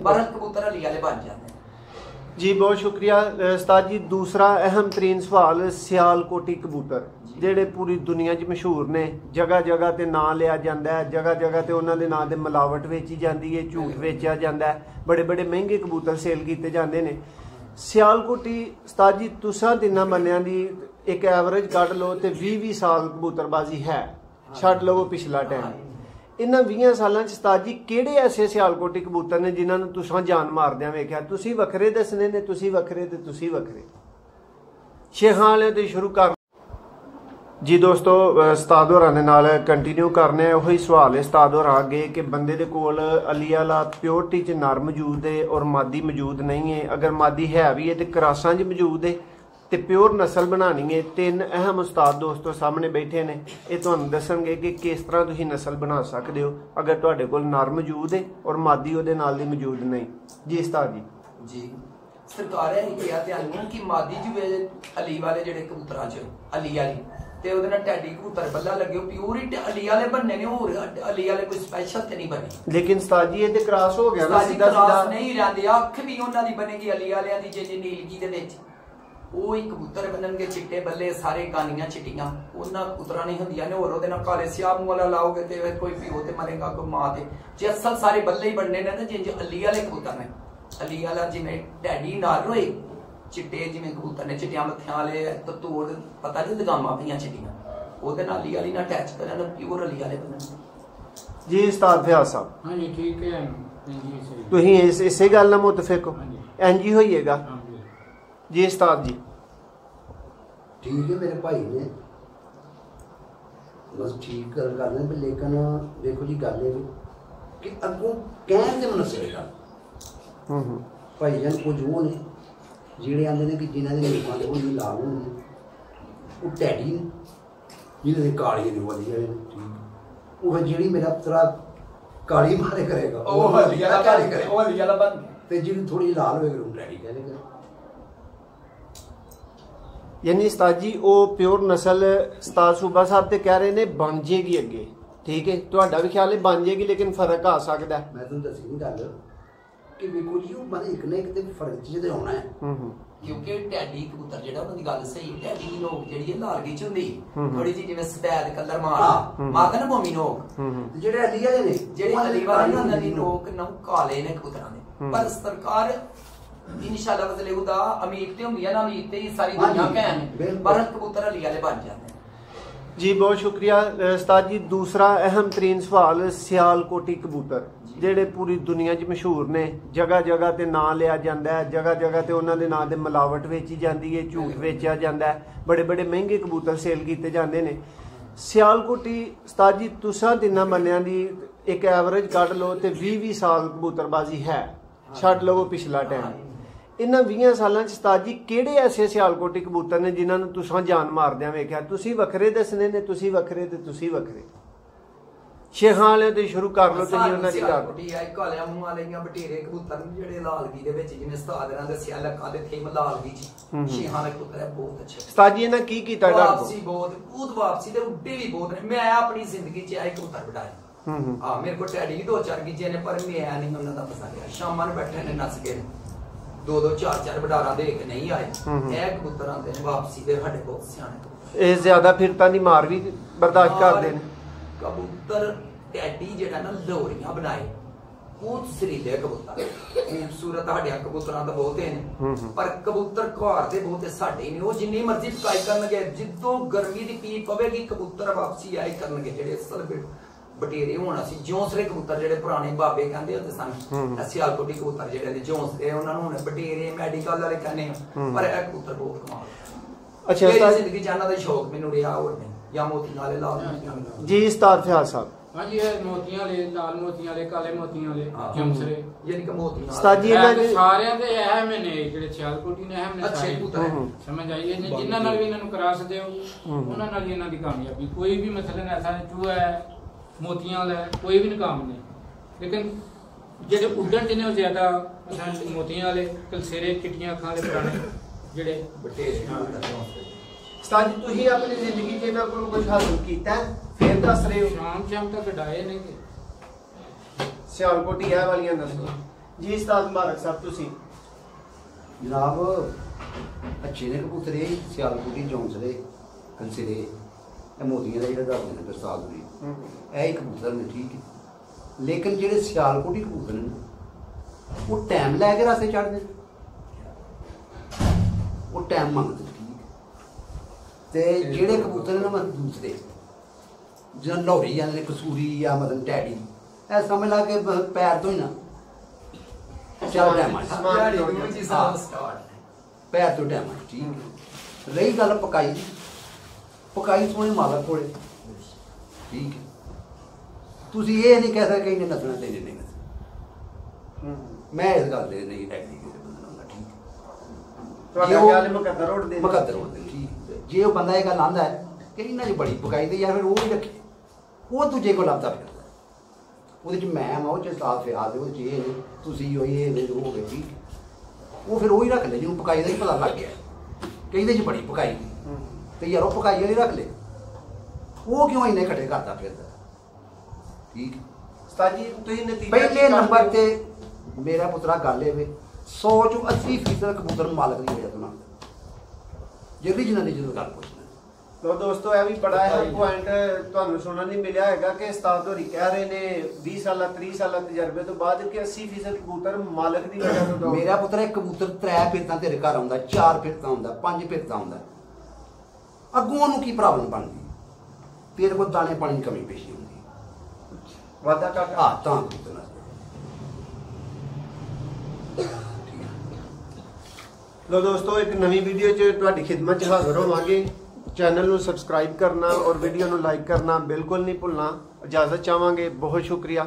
पर कबूतर अली वाले बन जाते हैं। जी बहुत शुक्रिया उस्ताद जी। दूसरा अहम तरीन सवाल सियालकोटी कबूतर ਜਿਹੜੇ पूरी दुनिया 'ਚ मशहूर ने, जगह जगह ते नां लिया जाता है, जगह जगह ते उन्होंने नां दे मिलावट वेची जाती है, झूठ वेचा जाता है, बड़े बड़े महंगे कबूतर सेल किए जाते हैं। सियालकोटी उस्ताद जी तुसां तिन्नां बंदियां दी एक एवरेज कट लो तो 20-20 साल कबूतरबाजी है, छड्ड लवो पिछला टाइम। इन्हां 20 सालों उस्ताद जी किहड़े ऐसे सियालकोटी कबूतर ने जिन्हां नूं तुसां जान मारदियां वेख्या? तुसीं वखरे दसने ने, तुसीं वखरे ते तुसीं वखरे। शेखां वाले तो शुरू कर जी दोस्तों, उस्ताद होरां दे नाल कंटिन्यू करने वही सवाल है उस्ताद होरां अगे कि बंदे दे कोल अली वाला प्योरिटी च नर मौजूद है और मादी मौजूद नहीं है, अगर मादी है भी है तो क्रासां च मौजूद है तो प्योर नस्ल बनानी है। 3 अहम उस्ताद दोस्तों सामने बैठे ने, ये तुहानूं दसणगे कि किस तरह तुसीं नस्ल बना सकते हो अगर तुहाडे कोल नर मौजूद है और मादी उहदे नाल दी मौजूद नहीं। जी उस्ताद जी। जी सरकार ने कहा ध्यान कि मादी जो अली वाले जेडे कबूतरां च अली वाली ते उहदे नाल टैडी कबूतर बल्ला लगे प्योर ही अली वाले बनने ने, होर अली वाले कोई स्पैशल ते नहीं बने। लेकिन उस्ताद जी ये ते क्रॉस हो गया ना, सीधा सीधा नहीं रहंदे। अख भी उन्हां दी बनेगी अली वालियां दी जे नीलगी दे विच ਉਹ ਹੀ कबूतर बननगे चिट्टे बल्ले सारे गानियां चिट्टियां ਉਹਨਾਂ ਕਬੂਤਰਾਂ नहीं ਹੁੰਦੀਆਂ ने, और ਉਹਦੇ ਨਾਲ ਕਾਲੇ ਸਿਆਹ ਮੂੰਹ ਵਾਲਾ ਲਾਓਗੇ ਤੇ ਕੋਈ ਪਿਓ ਤੇ ਮਰੇਗਾ ਕੋਈ ਮਾਂ ਤੇ। ਜੇ ਅਸਲ ਸਾਰੇ ਬੱਲੇ ਹੀ ਬਣਨੇ ਨੇ ਨਾ, ਜਿੰਜ ਅਲੀ ਵਾਲੇ ਕਬੂਤਰ ਨੇ, ਅਲੀ ਵਾਲਾ ਜਿਵੇਂ ਟੈਡੀ ਨਾਲ ਹੋਏ चिट्टे जिवें कबूतर ने चिट्टियां मत्थियां वाले तो तोड़ पता नहीं दगामां पईयां चिट्टियां ਉਹਦੇ ਨਾਲ ਅਲੀ ਵਾਲੀ ਨਾਲ ਅਟੈਚ ਕਰਨ ਪਿਓਰ ਅਲੀ ਵਾਲੇ ਬਣਨ। जी उस्ताद फयाज साहब। हाँ जी ठीक है जी, सही तुसीं इसे गल नाल मुतफिक हो? इंज ही होइएगा जी उस्ताद जी। ठीक है मेरे भाई ने बस ठीक कर रहे, लेकिन देखो जी गल कि अगों कहण दे मनसरे गल भाई जान कुछ वो ने ਜਿਹੜੇ ਆਂਦੇ ਨੇ ਕਿ ਜਿਨ੍ਹਾਂ ਦੇ ਲੋਕਾਂ ਦੇ ਉਹ ਲਾਲ ਹੁੰਦੇ ਉਹ ਟੈਡੀ ਜਿਹਨਾਂ ਦੇ ਕਾਲੀ ਨੇ ਵਾਲੀ ਹੈ ਠੀਕ, ਉਹ ਜਿਹੜੀ ਮੇਰਾ ਤਰਾ ਕਾਲੀ ਮਾਰੇ ਕਰੇਗਾ ਉਹ ਅਲੀ ਵਾਲਾ ਕਾਲੀ ਕਰੇ, ਉਹ ਅਲੀ ਵਾਲਾ ਬਣ ਤੇ ਜਿਹੜੀ ਥੋੜੀ ਲਾਲ ਹੋਵੇਗੀ ਉਹ ਟੈਡੀ ਕਹਿੰਦੇ। यानी उस्ताद जी वो प्योर नस्ल उस्ताद सूबा साहब ते कह रहे ने बन जाएगी अगे, ठीक है तुहाडा भी ख्याल है बन जाएगी, लेकिन फर्क आ सकता है। मैं तुहानूं दसी नहीं गल कि वेखो जी वो एक ना एक ते फर्क चीज होना है, क्योंकि टैडी कबूतर जेड़ा उन्हां दी गल सही, टैडी दी नोक जेड़ी है लाल गिच हुंदी थोड़ी जी जिवें सफेद कलर मारदा ना मोमी नोक, जेड़े अली वाले ने जेड़े अली वाले ने उन्हां दी नोक ना काले ने कबूतरां दे। पर सरकार इंशाअल्लाह वज़ले खुदा अमीर ते हुंदी है ना, अमीर ते ही सारी दुनिया कहन, पर कबूतर अली वाले बन जाते हैं। जी बहुत शुक्रिया उस्ताद जी। दूसरा अहम तरीन सवाल सियालकोटी कबूतर ਜਿਹੜੇ पूरी दुनिया 'ਚ मशहूर ने, जगह जगह ते नां लिया जाता है, जगह जगह ते उन्होंने नां दे मिलावट वेची जाती है, झूठ वेचा जाता है, बड़े बड़े महंगे कबूतर सेल किए जाते हैं। सियालकोटी उस्ताद जी तुसां तिन्नां बंदियां दी एक एवरेज कट लो तो 20-20 साल कबूतरबाजी है, छड्ड लवो पिछला टाइम। इन्हां 20 सालों उस्ताद जी किहड़े ऐसे सियालकोटी कबूतर ने जिन्हां नूं तुसां जान मारदियां वेख्या? तुसीं वखरे दसने ने, तुसीं वखरे ते तुसीं वखरे। शेखां वाले तो शुरू कर लो तुसीं उन्हां दी गल। काले मूंह वाले बटेरे कबूतर जेडे लालगी दे विच जिवें उस्ताद ने दस्सिया लक्कां दे थेम लालगी च शेखां वाले कबूतर है बहुत अच्छे। उस्ताद जी इन्हां की कीता डर वापसी बहुत वापसी ते उड्डे भी बहुत ने। मैं अपनी जिंदगी च आए कबूतर बढ़ाए हां, मेरे को टैडी भी 2-4 गिजे ने, पर मैं नहीं उन्हां दा पता लिया। शामां नूं बैठे ने नस के 2-2 4-4 बडारा दे के नहीं आए, ए कबूतर आंदे ने वापसी दे साडे बहुत सियाणे। ਇਹ ਜ਼ਿਆਦਾ ਫਿਰਤਾਂ ਦੀ ਮਾਰ ਵੀ ਬਰਦਾਸ਼ਤ ਕਰਦੇ ਨੇ कबूतर। टैडी जेड़ा ना लोरियां बनाए बहुत सरीले कबूतर, खूबसूरत साडे कबूतरां दा बहुत है, पर कबूतर घर दे बहुत साडे नहीं। वो जिन्नी मर्जी पकाई करनगे, जिद्दों गर्मी दी पी पवेगी कबूतर वापसी आए करनगे। जेड़े असल बटेरे होण असीं जौंसले कबूतर जेड़े पुराने बाबे कहंदे हुंदे सन, सियालकोटी कबूतर जेड़े जौंसले उन्हां नूं बटेरे मेडिकल वाले कहने, पर ए कबूतर बहुत कमाल। अच्छा उस्ताद जिंदगी जाना दा शौक मैनूं रिहा होर नहीं, या मोती नाले लाल जी उस्ताद फयाज साहब। हाँ जी ये मोतियां वाले, लाल मोतियां वाले, काले मोतियां वाले, जमसरे यानी कि मोतियां उस्ताद जी सारे दे अहम ने जेड़े सियालकोटी ने अहम ने अच्छे कबूतर समझ आइए जिन्हां नाल भी इन्हां नूं करा सकदे हो, उन्हां नाल ही इन्हां दी कामयाबी। कोई भी मसलन ऐसा चूहा है मोतियां वाला कोई भी नाकाम नहीं, लेकिन जेड़े उड्डण जिन्हें ज्यादा मोतियां वाले कलसेरे चिट्टियां अखां वाले पुराने जेड़े बटेरे। उस्ताद जी तुसीं अपनी जिंदगी च इन्हां कोलों कुछ हासिल कीता है फिर दस रहे हो? शाम तक डाए ने सियालकोटी है वालियां नस्ल ਜੀ ਉਸਤਾਦ ਮੁਬਾਰਕ ਸਾਹਿਬ ਤੁਸੀਂ ਜਨਾਬ ਅੱਛੇ ਨੇ ਕਬੂਤਰ ਇਹ ਸਿਆਲਕੋਟੀ ਜੌਂਸਲੇ ਕੰਸਿਰੇ ਇਹ ਮੋਤੀਆਂ ਦਾ ਜਿਹੜਾ ਦੱਸਦੇ ਨੇ ਦਰਸਾਲ ਦੀ ਇਹ ਇੱਕ ਕਬੂਤਰ ਨੇ ਠੀਕ ਹੈ ਲੇਕਿਨ ਜਿਹੜੇ ਸਿਆਲਕੋਟੀ ਕਬੂਤਰ ਨੇ ਉਹ ਟਾਈਮ ਲੈ ਕੇ ਰਸਤੇ ਚੜ੍ਹਦੇ ਉਹ ਟਾਈਮ ਮੰਗਦੇ ਠੀਕ ਤੇ ਜਿਹੜੇ ਕਬੂਤਰ ਨੇ ਨਾ ਦੂਸਰੇ ਜਿਹਨਾਂ ਲਾਹੌਰੀ ਜਾਂਦੇ ਨੇ ਕਸੂਰੀ ਜਾਂ ਮਤਲਬ ਟੈਡੀ ਇਹ ਸਮਝ ਲਾ ਕੇ ਪੈਰ ਤੋਂ ਹੀ ਨਾ ਚੱਲ ਟਾਈਮ ਦਿਹਾੜੀ ਦੂਜੀ ਸਾਲ ਸਟਾਰਟ ਪੈਰ ਤੋਂ ਟਾਈਮ ਠੀਕ ਰਹੀ ਗੱਲ ਪਕਾਈ ਦੀ ਪਕਾਈ ਸੋਹਣੇ ਮਾਲਕ ਕੋਲੇ ਠੀਕ ਹੈ ਤੁਸੀਂ ਇਹ ਨਹੀਂ ਕਹਿ ਸਕਦੇ ਕਿ ਇਹਨੇ ਨੱਚਣਾ ਤੇ ਇਹਨੇ ਨਹੀਂ ਨੱਚਣਾ ਮੈਂ ਇਸ ਗੱਲ ਦੇ ਨਹੀਂ ਐਗਰੀ ਕਿਸੇ ਬੰਦੇ ਨਾਲ ਠੀਕ ਤੁਹਾਡਾ ਗੱਲ ਮੁਕੱਦਰ ਉੱਠਦੇ ਮੁਕੱਦਰ ਉੱਠਦੇ ਠੀਕ ਜੇ ਉਹ ਬੰਦਾ ਇਹ ਗੱਲ ਆਂਦਾ ਹੈ ਕਿ ਇਹਨਾਂ 'ਚ ਬੜੀ ਪਕਾਈ ਤੇ ਯਾਰ ਫਿਰ ਉਹ ਹੀ ਰੱਖੇ ਉਹ ਦੂਜੇ ਕੋਲ ਲੱਭਦਾ ਫਿਰਦਾ ਉਹਦੇ 'ਚ ਮੈਂ ਉਹ 'ਚ ਸਾਥ ਫਿਆ ਦੇ ਉਹ 'ਚ ਇਹ ਤੁਸੀਂ ਹੋਈ ਇਹ ਹੋ ਗਏ ਠੀਕ ਉਹ ਫਿਰ ਉਹ ਹੀ ਰੱਖ ਲੈ ਜਿਹਨੂੰ ਪਕਾਈ ਦਾ ਹੀ ਪਤਾ ਲੱਗ ਗਿਆ ਕਿ ਇਹਦੇ 'ਚ ਬੜੀ ਪਕਾਈ ਤੇ ਯਾਰ ਉਹ ਪਕਾਈ ਵਾਲੀ ਰੱਖ ਲੈ ਉਹ ਕਿਉਂ ਇੰਨੇ ਇਕੱਠੇ ਕਰਦਾ ਫਿਰਦਾ ਠੀਕ ਉਸਤਾਦ ਜੀ ਤੁਸੀਂ ਨਤੀਜਾ ਪਹਿਲੇ ਨੰਬਰ ਤੇ ਮੇਰਾ ਪੁੱਤਰਾ ਗੱਲ ਇਹ ਵੇ 100 ਚੋਂ 80% ਕਬੂਤਰ ਮਾਲਕ ਦੀ ਵਜ੍ਹਾ ਤੋਂ ਨਾ ਜਿਹੜੀ ਜਿਨ੍ਹਾਂ ਦੀ ਜਦੋਂ ਗੱਲ ਪੁੱਛਣਾ ਤੋ ਦੋਸਤੋ ਇਹ ਵੀ ਬੜਾ ਅਹਿਮ ਪੁਆਇੰਟ ਤੁਹਾਨੂੰ ਸੁਣਨ ਨਹੀਂ ਮਿਲਿਆ ਹੈਗਾ ਕਿ ਉਸਤਾਦ ਹੋਰੀ ਕਹਿ ਰਹੇ ਨੇ 20 ਸਾਲਾਂ 30 ਸਾਲਾਂ ਤਜਰਬੇ ਤੋਂ ਬਾਅਦ ਕਿ 80% ਕਬੂਤਰ ਮਾਲਕ ਦੀ ਵਜ੍ਹਾ ਤੋਂ ਮੇਰਾ ਪੁੱਤਰ ਇੱਕ ਕਬੂਤਰ 3 ਫਿਰਤਾਂ ਤੇਰੇ ਘਰ ਆਉਂਦਾ 4 ਫਿਰਤਾਂ ਆਉਂਦਾ 5 ਫਿਰਤਾਂ ਆਉਂਦਾ ਅੱਗੋਂ ਉਹਨੂੰ ਕੀ ਪ੍ਰੋਬਲਮ ਬਣਦੀ ਤੇਰੇ ਕੋਲ ਦਾਣੇ ਪਾਣੀ ਦੀ ਕਮੀ ਪੇਸ਼ੀ ਹੁੰਦੀ ਵਾਦਾ ਕਾਕਾ ਤਾਂ ਕਬੂਤਰ ਨਾਲ ਲੋ ਦੋਸਤੋ ਇੱਕ ਨਵੀਂ ਵੀਡੀਓ 'ਚ ਤੁਹਾਡੀ ਖਿਦਮਤ 'ਚ ਹਾਜ਼ਰ ਹੋਵਾਂਗੇ ਚੈਨਲ ਨੂੰ ਸਬਸਕ੍ਰਾਈਬ ਕਰਨਾ ਔਰ ਵੀਡੀਓ ਨੂੰ ਲਾਈਕ ਕਰਨਾ ਬਿਲਕੁਲ ਨਹੀਂ ਭੁੱਲਣਾ ਇਜਾਜ਼ਤ ਚਾਹਾਂਗੇ ਬਹੁਤ ਸ਼ੁਕਰੀਆ